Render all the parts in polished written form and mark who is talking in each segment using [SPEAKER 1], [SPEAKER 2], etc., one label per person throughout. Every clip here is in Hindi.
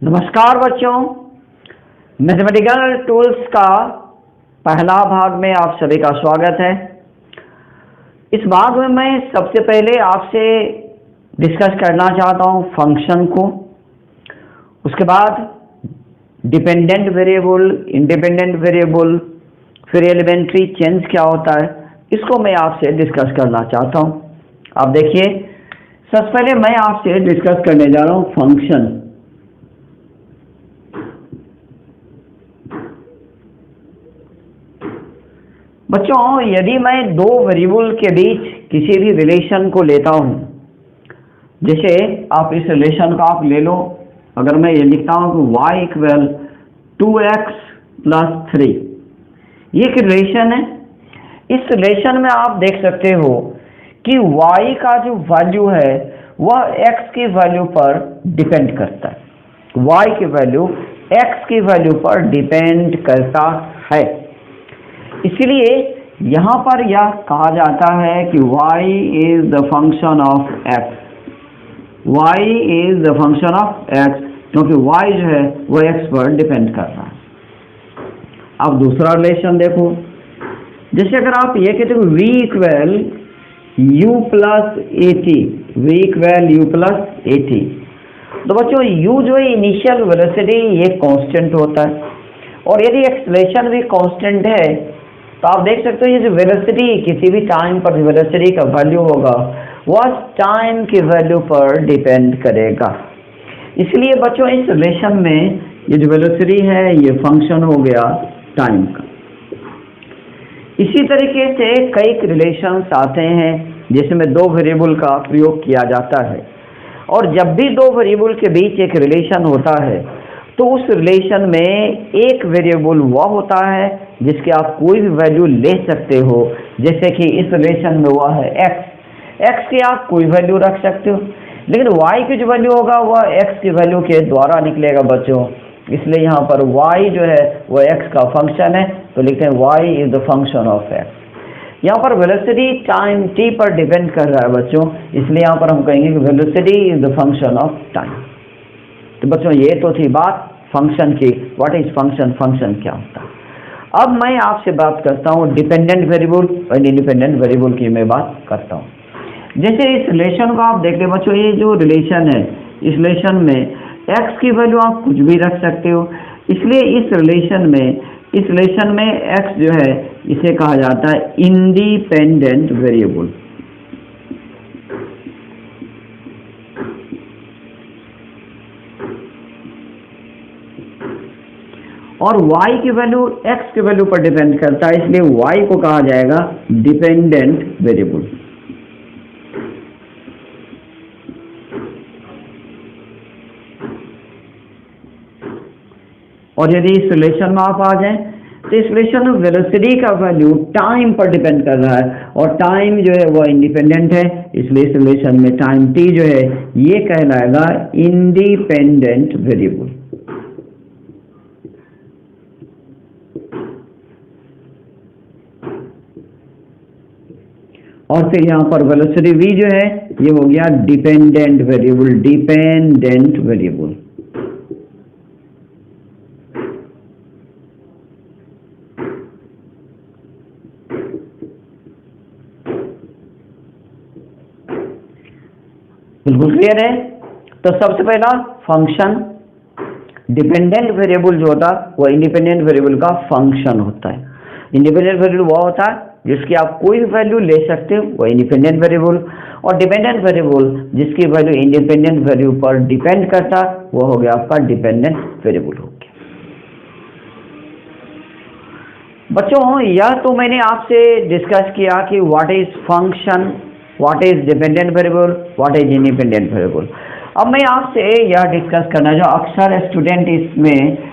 [SPEAKER 1] नमस्कार बच्चों, मैथमेटिकल टूल्स का पहला भाग में आप सभी का स्वागत है। इस भाग में मैं सबसे पहले आपसे डिस्कस करना चाहता हूं फंक्शन को, उसके बाद डिपेंडेंट वेरिएबल, इंडिपेंडेंट वेरिएबल, फिर एलिमेंट्री चेंज क्या होता है, इसको मैं आपसे डिस्कस करना चाहता हूं। आप देखिए, सबसे पहले मैं आपसे डिस्कस करने जा रहा हूं फंक्शन। बच्चों, यदि मैं दो वेरिएबल के बीच किसी भी रिलेशन को लेता हूं, जैसे आप इस रिलेशन को आप ले लो, अगर मैं ये लिखता हूं कि y इक्वल 2x प्लस 3, ये एक रिलेशन है। इस रिलेशन में आप देख सकते हो कि y का जो वैल्यू है वह x की वैल्यू पर डिपेंड करता है। y की वैल्यू x की वैल्यू पर डिपेंड करता है। इसलिए यहां पर यह कहा जाता है कि y is the function of x, y is the function of x, क्योंकि y जो है वह x पर डिपेंड कर रहा है। अब दूसरा रिलेशन देखो, जैसे अगर आप ये कहते हो v equal u plus eighty, v equal u plus eighty, तो बच्चों u जो है इनिशियल वेलोसिटी ये कांस्टेंट होता है, और यदि एक्सेलरेशन भी कांस्टेंट है तो आप देख सकते हो ये जो वेलोसिटी किसी भी टाइम पर वेलोसिटी का वैल्यू होगा वह टाइम की वैल्यू पर डिपेंड करेगा। इसलिए बच्चों इस रिलेशन में ये जो वेलोसिटी है ये फंक्शन हो गया टाइम का। इसी तरीके से कई रिलेशंस आते हैं जिसमें दो वेरिएबल का प्रयोग किया जाता है, और जब भी दो वेरिएबल के बीच एक रिलेशन होता है तो उस रिलेशन में एक वेरिएबल वह होता है जिसके आप कोई भी वैल्यू ले सकते हो। जैसे कि इस रिलेशन में वह है x की आप कोई वैल्यू रख सकते हो, लेकिन y की जो वैल्यू होगा वह x की वैल्यू के द्वारा निकलेगा बच्चों। इसलिए यहाँ पर y जो है वह x का फंक्शन है, तो लिखते हैं y is the function of x। यहाँ पर वेलोसिटी टाइम t पर डिपेंड कर रहा है बच्चों, इसलिए यहाँ पर हम कहेंगे कि velocity is the function of time. तो बच्चों ये तो थी बात फंक्शन की, व्हाट इज फंक्शन, फंक्शन क्या होता है। अब मैं आपसे बात करता हूँ डिपेंडेंट वेरिएबल और इंडिपेंडेंट वेरिएबल की मैं बात करता हूँ। जैसे इस रिलेशन को आप देख ले बच्चों, ये जो रिलेशन है इस रिलेशन में x की वैल्यू आप कुछ भी रख सकते हो, इसलिए इस रिलेशन में x जो है इसे कहा जाता है इंडिपेंडेंट वेरिएबल। और y की वैल्यू x की वैल्यू पर डिपेंड करता है, इसलिए y को कहा जाएगा डिपेंडेंट वेरिएबल। और यदि इस रिलेशन में आप आ जाएं तो इस रिलेशन में वेलोसिटी का वैल्यू टाइम पर डिपेंड कर रहा है, और टाइम जो है वह इंडिपेंडेंट है, इसलिए इस रिलेशन में टाइम t जो है ये कहलाएगा इंडिपेंडेंट वेरिएबल। और फिर यहाँ पर वेलोसिटी v जो है ये हो गया डिपेंडेंट वेरिएबल, डिपेंडेंट वेरिएबल। बिल्कुल क्लियर है। तो सबसे पहला फंक्शन डिपेंडेंट वेरिएबल जो होता है वह इंडिपेंडेंट वेरिएबल का फंक्शन होता है। इंडिपेंडेंट वेरिएबल वह होता है जिसकी आप कोई भी वैल्यू ले सकते हो, वह इंडिपेंडेंट वेरिएबल, और डिपेंडेंट वेरिएबल जिसकी वैल्यू इंडिपेंडेंट वैल्यू पर डिपेंड करता है वह हो गया आपका डिपेंडेंट वेरिएबल हो गया। बच्चों यह तो मैंने आपसे डिस्कस किया कि what is function, what is dependent variable, what is independent variable. अब मैं आपसे यह डिस्कस करना जो अक्सर स्टूडेंट इसमें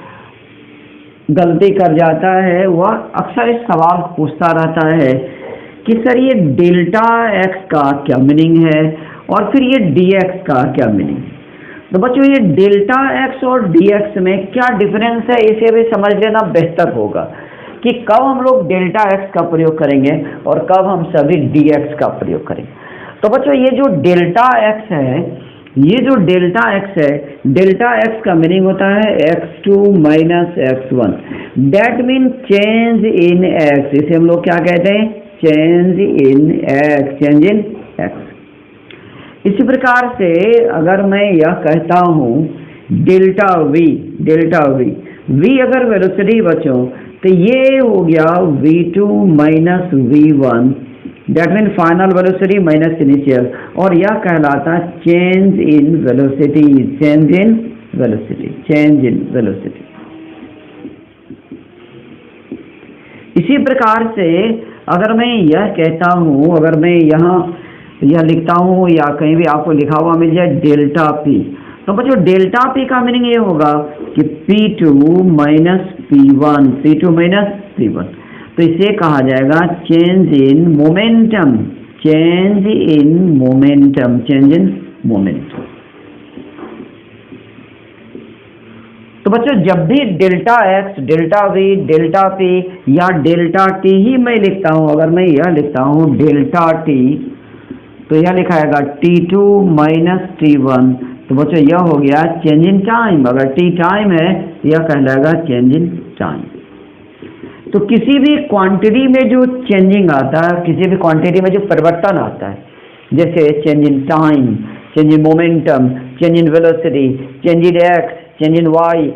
[SPEAKER 1] गलती कर जाता है, वह अक्सर इस सवाल पूछता रहता है कि सर ये डेल्टा x का क्या मीनिंग है और फिर ये dx का क्या मीनिंग है। तो बच्चों ये डेल्टा x और dx में क्या डिफरेंस है इसे भी समझ लेना बेहतर होगा कि कब हम लोग डेल्टा x का प्रयोग करेंगे और कब हम सभी dx का प्रयोग करेंगे। तो बच्चों ये जो डेल्टा x है ये जो डेल्टा एक्स है, डेल्टा एक्स का मीनिंग होता है x2 minus x1, that mean change in x. इसे हम लोग क्या कहते हैं? Change in x, change in x. इसी प्रकार से अगर मैं यह कहता हूं delta v, delta v, v अगर वेलोसिटी बच्चों तो ये हो गया v2 minus v1, that mean final velocity minus initial, और यह कहलाता change in velocity, change in velocity, change in velocity. इसी प्रकार से अगर मैं यह कहता हूं, अगर मैं यहाँ यह लिखता हूं या कहीं भी आपको लिखा हुआ मिल जाए डेल्टा पी, तो बच्चों डेल्टा पी का मीनिंग ये होगा कि P2 minus P1, P2 minus P1, तो इसे कहा जाएगा change in momentum, change in momentum, change in momentum. तो बच्चों जब भी delta x, delta v, delta P या डेल्टा टी ही मैं लिखता हूं, अगर मैं यह लिखता हूं डेल्टा टी, तो यह लिखाएगा T2 माइनस T1, तो बच्चों यह हो गया चेंज इन टाइम। अगर टी टाइम है यह कहलाएगा चेंज इन टाइम। तो किसी भी क्वांटिटी में जो चेंजिंग आता है, किसी भी क्वांटिटी में जो परिवर्तन आता है, जैसे change in time, change in momentum, change in velocity, change in x, change in y,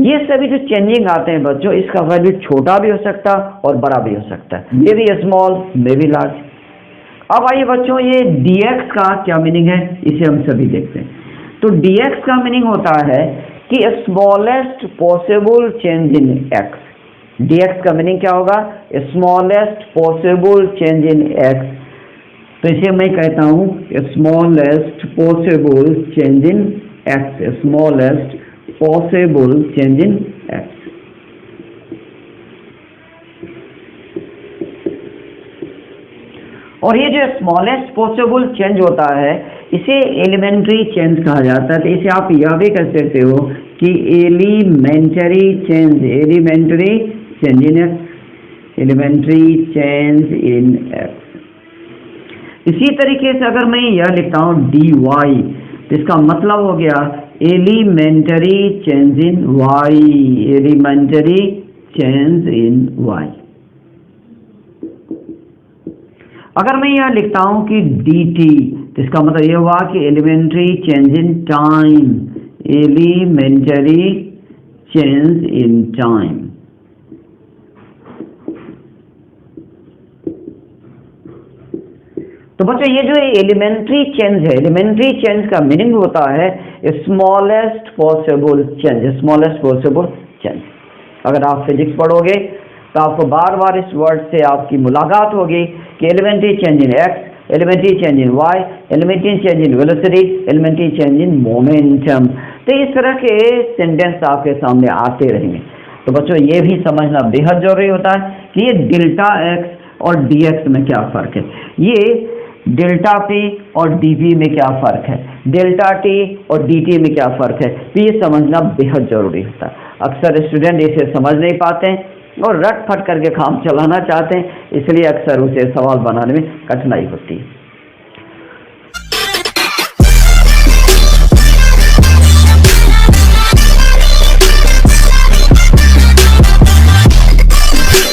[SPEAKER 1] ये सभी जो चेंजिंग आते हैं बच्चों, इसका वैल्यू छोटा भी हो सकता है और बड़ा भी हो सकता है, may be small, may be large. अब आइए बच्चों ये dx का क्या मीनिंग है, इसे हम सभी देखते हैं। तो dx का मीनिंग होता है कि smallest possible change in x। dx का मीनिंग क्या होगा? Smallest possible change in x। तो इसे मैं कहता हूं smallest possible change in x, smallest possible change in x। और ये जो स्मॉलेस्ट पॉसिबल चेंज होता है इसे एलिमेंट्री चेंज कहा जाता है। तो इसे आप यह भी कह सकते हो कि elementary change, elementary change in x, elementary change in x. इसी तरीके से अगर मैं यह लिखता हूं dy, तो इसका मतलब हो गया elementary change in y, elementary change in y। अगर मैं यह लिखता हूं कि dt, तो इसका मतलब यह हुआ कि elementary change in time, elementary change in time. तो बच्चों ये जो एलिमेंट्री चेंज है, एलिमेंट्री चेंज का मीनिंग होता है smallest possible change, smallest possible change. अगर आप फिजिक्स पढ़ोगे तो आपको बार बार इस वर्ड से आपकी मुलाकात होगी कि elementary change in x, elementary change in y, elementary change in velocity, elementary change in momentum. तो इस तरह के सेंटेंस आपके सामने आते रहेंगे। तो बच्चों ये भी समझना बेहद जरूरी होता है कि ये डेल्टा एक्स और डी एक्स में क्या फ़र्क है, ये डेल्टा पी और डी पी में क्या फ़र्क है, डेल्टा टी और डी टी में क्या फ़र्क है, तो ये समझना बेहद ज़रूरी होता है। अक्सर स्टूडेंट इसे समझ नहीं पाते हैं और रट फट करके काम चलाना चाहते हैं, इसलिए अक्सर उसे सवाल बनाने में कठिनाई होती है।